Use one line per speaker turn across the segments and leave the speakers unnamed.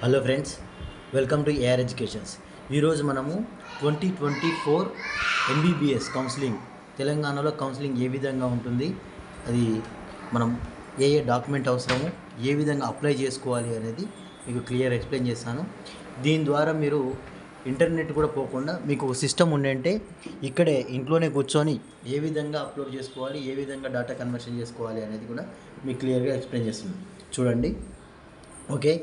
Hello friends, welcome to AR educations. ఈరోజు మనము 2024 MBBS counselling, తెలంగాణలో కౌన్సిలింగ్ ఏ విధంగా ఉంటుంది, అది మనం ఏ డాక్యుమెంట్ అవసరము, ఏ విధంగా అప్లై చేసుకోవాలి అనేది మీకు క్లియర్ ఎక్స్ప్లెయిన్ చేస్తాను. దీని ద్వారా మీరు ఇంటర్నెట్ కూడా పోకుండా మీకు ఒక సిస్టమ్ ఉండంటే ఇక్కడే ఇంట్లోనే కూర్చొని ఏ విధంగా అప్లోడ్ చేసుకోవాలి, ఏ విధంగా డేటా కన్వర్షన్ చేసుకోవాలి అనేది కూడా మీకు క్లియర్గా ఎక్స్ప్లెయిన్ చేస్తుంది. చూడండి. ఓకే,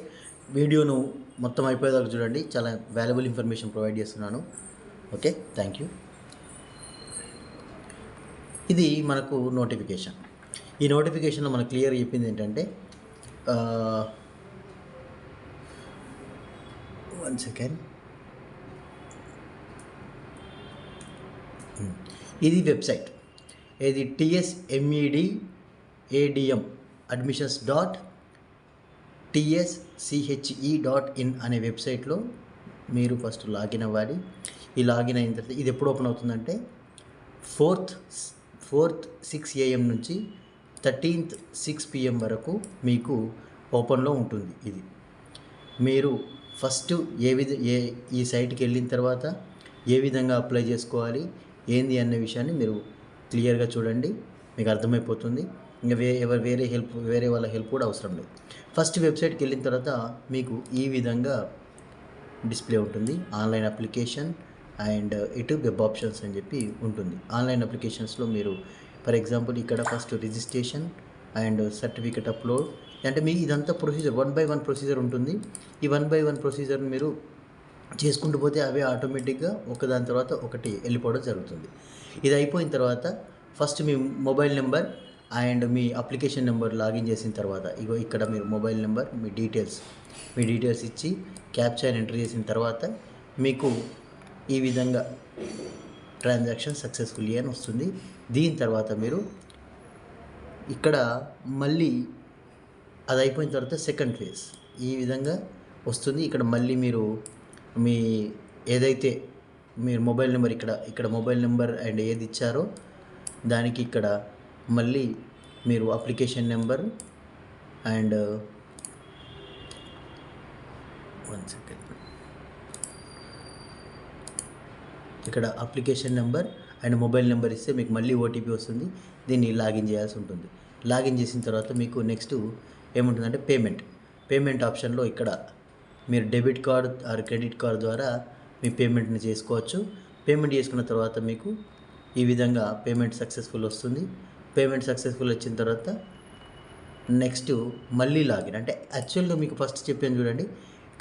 వీడియోను మొత్తం అయిపోయేదాకా చూడండి. చాలా వాల్యుబుల్ ఇన్ఫర్మేషన్ ప్రొవైడ్ చేస్తున్నాను. Okay, thank you. ఇది మనకు నోటిఫికేషన్. ఈ నోటిఫికేషన్లో మనకు క్లియర్ చెప్పింది ఏంటంటే, వన్ సెకండ్, ఇది వెబ్సైట్. ఇది TSMEDADM admissions.tsche.in అనే వెబ్సైట్లో మీరు ఫస్ట్ లాగిన్ అవ్వాలి. ఈ లాగిన్ అయిన తర్వాత ఇది ఎప్పుడు ఓపెన్ అవుతుందంటే 4th 6 AM నుంచి 13th 6 PM వరకు మీకు ఓపెన్లో ఉంటుంది. ఇది మీరు ఫస్ట్ ఈ సైట్కి వెళ్ళిన తర్వాత ఏ విధంగా అప్లై చేసుకోవాలి ఏంది అనే విషయాన్ని మీరు క్లియర్గా చూడండి, మీకు అర్థమైపోతుంది. ఇంకా వేరే వాళ్ళ హెల్ప్ కూడా అవసరం లేదు. ఫస్ట్ వెబ్సైట్కి వెళ్ళిన తర్వాత మీకు ఈ విధంగా డిస్ప్లే ఉంటుంది. ఆన్లైన్ అప్లికేషన్ అండ్ ఇటు వెబ్ ఆప్షన్స్ అని చెప్పి ఉంటుంది. ఆన్లైన్ అప్లికేషన్స్లో మీరు ఫర్ ఎగ్జాంపుల్ ఇక్కడ first registration and certificate upload అంటే మీ ఇదంతా ప్రొసీజర్ 1 by 1 ప్రొసీజర్ ఉంటుంది. ఈ 1 by 1 ప్రొసీజర్ మీరు చేసుకుంటూ పోతే అవే ఆటోమేటిక్గా ఒకదాని తర్వాత ఒకటి వెళ్ళిపోవడం జరుగుతుంది. ఇది అయిపోయిన తర్వాత first me mobile number and me application number login చేసిన తర్వాత ఇక్కడ మీరు మొబైల్ నెంబర్ మీ డీటెయిల్స్ ఇచ్చి క్యాప్చర్ ఎంటర్ చేసిన తర్వాత మీకు ఈ విధంగా ట్రాన్సాక్షన్ సక్సెస్ఫుల్లీ అని వస్తుంది. దీని తర్వాత మీరు ఇక్కడ మళ్ళీ అది అయిపోయిన తర్వాత సెకండ్ ఫేజ్ ఈ విధంగా వస్తుంది. ఇక్కడ మళ్ళీ మీరు మీ ఏదైతే మీరు మొబైల్ నెంబర్ ఇక్కడ మొబైల్ నెంబర్ అండ్ ఏది ఇచ్చారో దానికి ఇక్కడ మళ్ళీ మీరు అప్లికేషన్ నెంబర్ అండ్ ఇక్కడ application number and mobile number ఇస్తే మీకు మళ్ళీ ఓటీపీ వస్తుంది. దీన్ని లాగిన్ చేయాల్సి ఉంటుంది. లాగిన్ చేసిన తర్వాత మీకు నెక్స్ట్ ఏముంటుందంటే పేమెంట్ ఆప్షన్లో ఇక్కడ మీరు debit card or credit card ద్వారా మీ పేమెంట్ని చేసుకోవచ్చు. పేమెంట్ చేసుకున్న తర్వాత మీకు ఈ విధంగా పేమెంట్ సక్సెస్ఫుల్ వస్తుంది. పేమెంట్ సక్సెస్ఫుల్ వచ్చిన తర్వాత నెక్స్ట్ మళ్ళీ లాగిన్ అంటే యాక్చువల్గా మీకు ఫస్ట్ చెప్పాను చూడండి,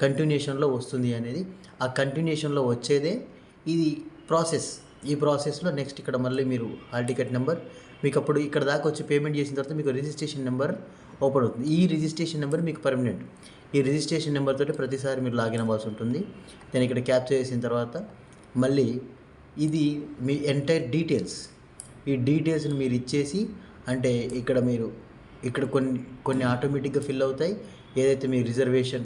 కంటిన్యూషన్లో వస్తుంది అనేది. ఆ కంటిన్యూషన్లో వచ్చేదే ఇది ప్రాసెస్. ఈ ప్రాసెస్లో నెక్స్ట్ ఇక్కడ మళ్ళీ మీరు హాల్ టికెట్ నెంబర్ మీకు అప్పుడు ఇక్కడ దాకా వచ్చి పేమెంట్ చేసిన తర్వాత మీకు రిజిస్ట్రేషన్ నెంబర్ ఓపెన్ అవుతుంది. ఈ రిజిస్ట్రేషన్ నెంబర్ మీకు పర్మనెంట్. ఈ రిజిస్ట్రేషన్ నెంబర్ తోటి ప్రతిసారి మీరు లాగిన్ అవ్వాల్సి ఉంటుంది. నేను ఇక్కడ క్యాప్చర్ చేసిన తర్వాత మళ్ళీ ఇది మీ ఎంటైర్ డీటెయిల్స్, ఈ డీటెయిల్స్ని మీరు ఇచ్చేసి అంటే ఇక్కడ కొన్ని ఆటోమేటిక్గా ఫిల్ అవుతాయి. ఏదైతే మీ రిజర్వేషన్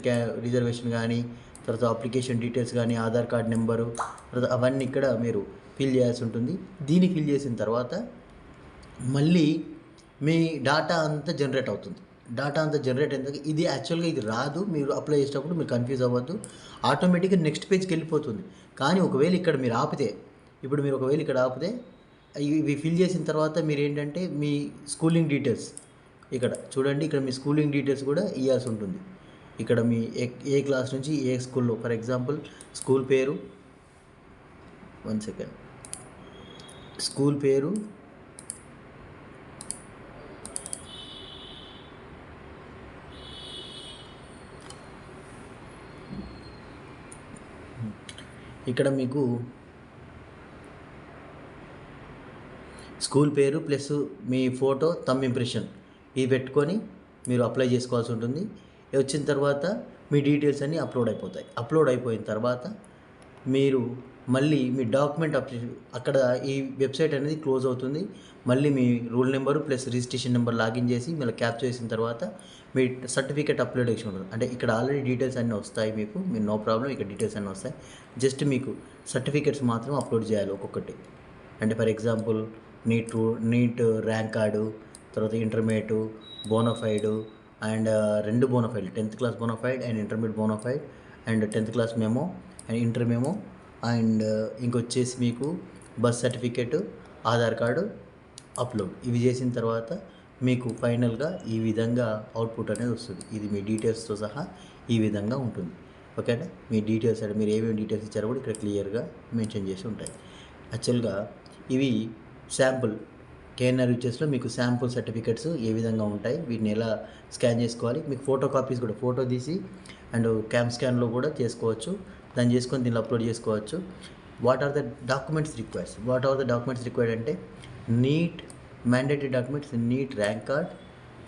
కానీ తర్వాత అప్లికేషన్ డీటెయిల్స్ కానీ ఆధార్ కార్డ్ నెంబరు తర్వాత అవన్నీ ఇక్కడ మీరు ఫిల్ చేయాల్సి ఉంటుంది. దీన్ని ఫిల్ చేసిన తర్వాత మళ్ళీ మీ డేటా అంతా జనరేట్ అవుతుంది. డేటా అంతా జనరేట్ అయిన ఇది యాక్చువల్గా ఇది రాదు. మీరు అప్లై చేసేటప్పుడు మీరు కన్ఫ్యూజ్ అవ్వద్దు. ఆటోమేటిక్గా నెక్స్ట్ పేజ్కి వెళ్ళిపోతుంది. కానీ ఒకవేళ ఇక్కడ మీరు ఆపితే ఇవి ఫిల్ చేసిన తర్వాత మీరు ఏంటంటే మీ స్కూలింగ్ డీటెయిల్స్ ఇక్కడ చూడండి, ఇక్కడ మీ స్కూలింగ్ డీటెయిల్స్ కూడా ఇవ్వాల్సి ఉంటుంది. ఇక్కడ మీ ఏ క్లాస్ నుంచి ఏ స్కూల్లో ఫర్ ఎగ్జాంపుల్ స్కూల్ పేరు ఇక్కడ మీకు స్కూల్ పేరు ప్లస్ మీ ఫోటో థంబ్ ఇంప్రెషన్ ఇవి పెట్టుకొని మీరు అప్లై చేసుకోవాల్సి ఉంటుంది. వచ్చిన తర్వాత మీ డీటెయిల్స్ అన్నీ అప్లోడ్ అయిపోయిన తర్వాత మీరు మళ్ళీ మీ డాక్యుమెంట్ అక్కడ ఈ వెబ్సైట్ అనేది క్లోజ్ అవుతుంది. మళ్ళీ మీ roll number plus registration number login చేసి మళ్ళీ క్యాప్చర్ చేసిన తర్వాత మీ సర్టిఫికేట్ అప్లోడ్ చేసి ఉంటుంది. అంటే ఇక్కడ ఆల్రెడీ డీటెయిల్స్ అన్నీ వస్తాయి మీరు నో ప్రాబ్లం. ఇక్కడ డీటెయిల్స్ అన్నీ వస్తాయి. జస్ట్ మీకు సర్టిఫికేట్స్ మాత్రం అప్లోడ్ చేయాలి ఒక్కొక్కటి. అంటే for example NEET rank card, తర్వాత intermediate, bonafide and 2 bonafide 10th class bonafide and intermediate bonafide and 10th class memo and inter memo and ఇంకొచ్చేసి మీకు birth certificate, Aadhaar card upload. ఇవి చేసిన తర్వాత మీకు ఫైనల్గా ఈ విధంగా అవుట్పుట్ అనేది వస్తుంది. ఇది మీ డీటెయిల్స్తో సహా ఈ విధంగా ఉంటుంది. ఓకేనా? మీ డీటెయిల్స్ అంటే మీరు ఏమేమి డీటెయిల్స్ ఇచ్చారో కూడా ఇక్కడ క్లియర్గా మెన్షన్ చేసి ఉంటాయి. యాక్చువల్గా ఇవి శాంపుల్ కేఎన్ఆర్ యూచెస్లో మీకు శాంపుల్ సర్టిఫికెట్స్ ఏ విధంగా ఉంటాయి, వీటిని ఎలా స్కాన్ చేసుకోవాలి, మీకు ఫోటో కాపీస్ కూడా ఫోటో తీసి అండ్ క్యామ్ స్కాన్లో కూడా చేసుకోవచ్చు. దాన్ని చేసుకొని దీనిలో అప్లోడ్ చేసుకోవచ్చు. What are the documents required అంటే NEET mandatory documents, NEET rank card,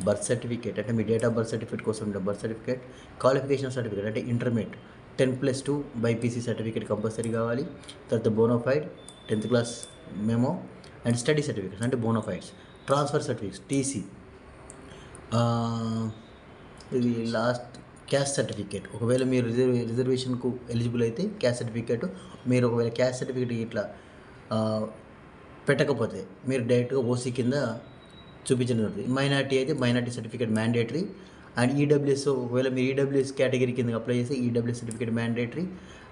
birth certificate అంటే మీ డేట్ ఆఫ్ బర్త్ సర్టిఫికేట్ కోసం బర్త్ సర్టిఫికేట్, క్వాలిఫికేషన్ సర్టిఫికేట్ అంటే ఇంటర్మీడియట్ 10+2 బైపీసీ సర్టిఫికేట్ కంపల్సరీ కావాలి. తర్వాత bonafide 10th class memo and study certificates అంటే bonafides, transfer certificates TC, ఇది last caste certificate. ఒకవేళ మీరు రిజర్వేషన్కు ఎలిజిబుల్ అయితే క్యాస్ట్ సర్టిఫికేట్, మీరు ఒకవేళ క్యాస్ట్ సర్టిఫికేట్ ఇట్లా పెట్టకపోతే మీరు డైరెక్ట్గా ఓసీ కింద చూపించడం జరుగుతుంది. మైనార్టీ అయితే minority certificate mandatory and EWS ఒకవేళ మీరు ఈడబ్ల్యూఎస్ కేటగిరీ కింద అప్లై చేస్తే ఈడబ్ల్యూఎస్ సర్టిఫికేట్ మ్యాండేటరీ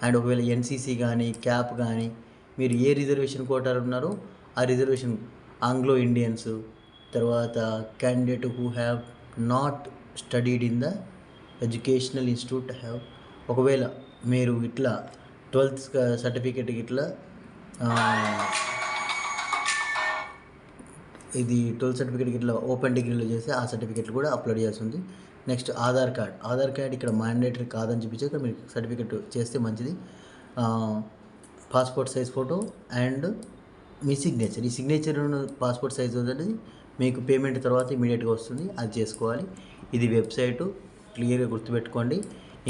అండ్ ఒకవేళ ఎన్సీసీ కానీ క్యాప్ కానీ మీరు ఏ రిజర్వేషన్ కోటాలు ఉన్నారో ఆ రిజర్వేషన్ ఆంగ్లో ఇండియన్స్, తర్వాత candidate who have not studied in the educational institute have, ఒకవేళ మీరు ఇట్లా 12th సర్టిఫికేట్ ఇట్లా ఇది 12th సర్టిఫికేట్ ఇట్లా ఓపెన్ డిగ్రీలో చేస్తే ఆ సర్టిఫికేట్లు కూడా అప్లోడ్ చేస్తుంది. నెక్స్ట్ ఆధార్ కార్డ్ ఇక్కడ మ్యాండేటరీ కాదని చూపించే ఇక్కడ మీరు సర్టిఫికేట్ చేస్తే మంచిది. Passport size photo and me signature, ఈ సిగ్నేచర్ పాస్పోర్ట్ సైజ్ అనేది మీకు పేమెంట్ తర్వాత ఇమీడియట్గా వస్తుంది, అది చేసుకోవాలి. ఇది వెబ్సైటు క్లియర్గా గుర్తుపెట్టుకోండి.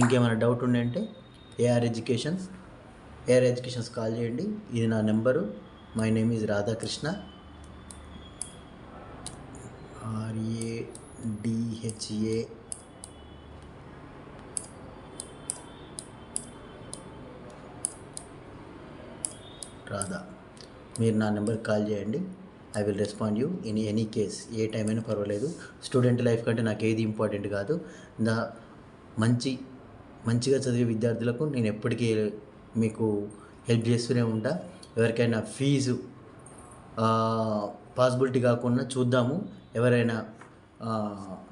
ఇంకేమైనా డౌట్ ఉందంటే ఏఆర్ ఎడ్యుకేషన్స్ కాల్ చేయండి. ఇది నా number. My name is Radhakrishna, RADHA Radha. మీరు నా నెంబర్కి కాల్ చేయండి. I will respond you in any case. A time అయినా పర్వాలేదు. స్టూడెంట్ లైఫ్ కంటే నాకు ఏది ఇంపార్టెంట్ కాదు. మంచిగా చదివే విద్యార్థులకు నేను ఎప్పటికీ మీకు హెల్ప్ చేస్తూనే ఉంటా. ఎవరికైనా ఫీజు పాసిబిలిటీ కాకుండా చూద్దాము, ఎవరైనా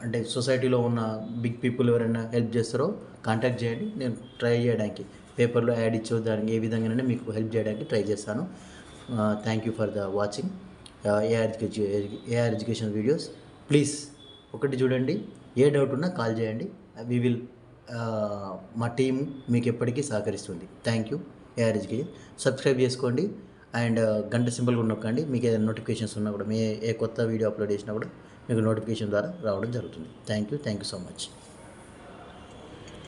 అంటే సొసైటీలో ఉన్న బిగ్ పీపుల్ ఎవరైనా హెల్ప్ చేస్తారో కాంటాక్ట్ చేయండి. నేను ట్రై చేయడానికి పేపర్లో యాడ్ ఇచ్చేదానికి ఏ విధంగానైనా మీకు హెల్ప్ చేయడానికి ట్రై చేస్తాను. Thank you for the watching AR education videos. Please ఒకటి చూడండి, ఏ డౌట్ ఉన్నా కాల్ చేయండి. వి విల్ మా టీం మీకు ఎప్పటికీ సహకరిస్తుంది. Thank you. AR education subscribe చేసుకోండి అండ్ గంట సింబల్ కూడా నొక్కండి. మీకు ఏదైనా నోటిఫికేషన్స్ ఉన్నా కూడా ఏ కొత్త వీడియో అప్లోడ్ చేసినా కూడా మీకు నోటిఫికేషన్ ద్వారా రావడం జరుగుతుంది. Thank you so much.